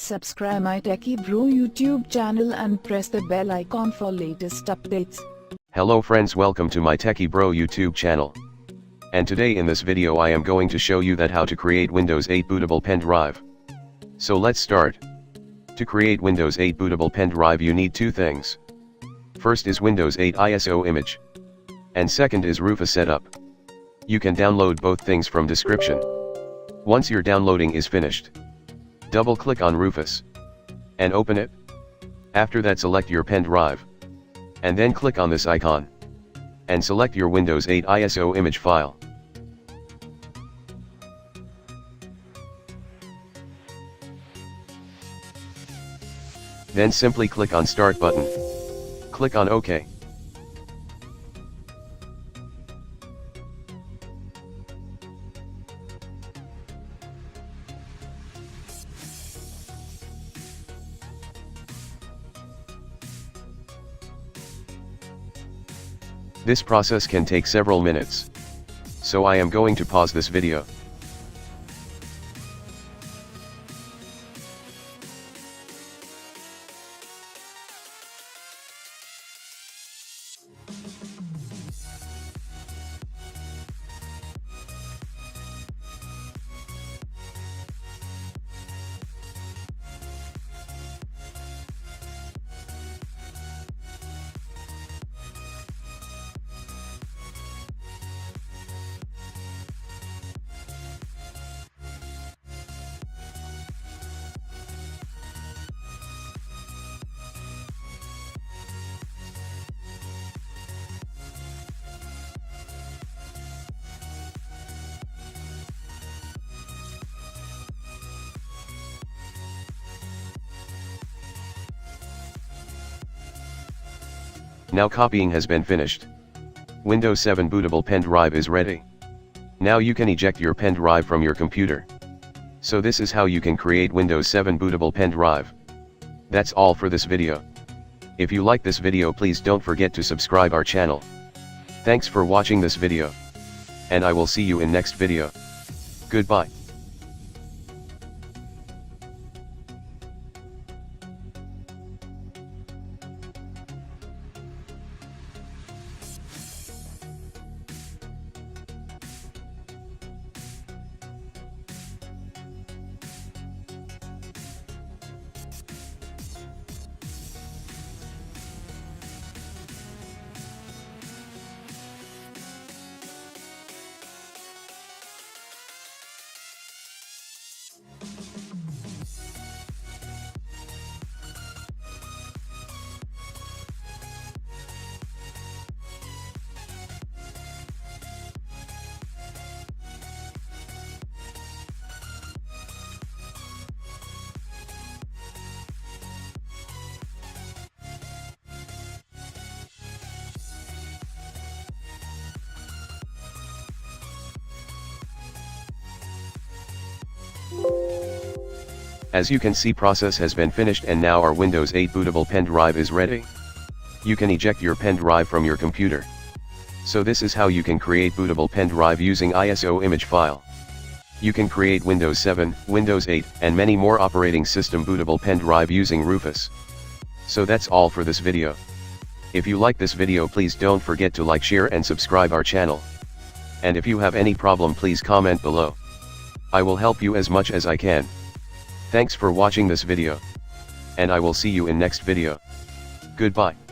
Subscribe my Techy Bro YouTube channel and press the bell icon for latest updates. Hello friends, welcome to my Techy Bro YouTube channel. And today in this video I am going to show you that how to create Windows 8 bootable pendrive. So let's start. To create Windows 8 bootable pendrive you need two things. First is Windows 8 ISO image. And second is Rufus setup. You can download both things from description. Once your downloading is finished, double click on Rufus and open it. After that select your pen drive and then click on this icon and select your Windows 8 ISO image file. Then simply click on Start button. Click on OK. This process can take several minutes. So I am going to pause this video. Now copying has been finished. Windows 7 bootable pen drive is ready. Now you can eject your pen drive from your computer. So this is how you can create Windows 7 bootable pen drive. That's all for this video. If you like this video, please don't forget to subscribe our channel. Thanks for watching this video. And I will see you in next video. Goodbye. As you can see, process has been finished and now our Windows 8 bootable pen drive is ready. You can eject your pen drive from your computer. So this is how you can create bootable pen drive using ISO image file. You can create Windows 7, Windows 8, and many more operating system bootable pen drive using Rufus. So that's all for this video. If you like this video, please don't forget to like, share and subscribe our channel. And if you have any problem, please comment below. I will help you as much as I can. Thanks for watching this video. And I will see you in next video. Goodbye.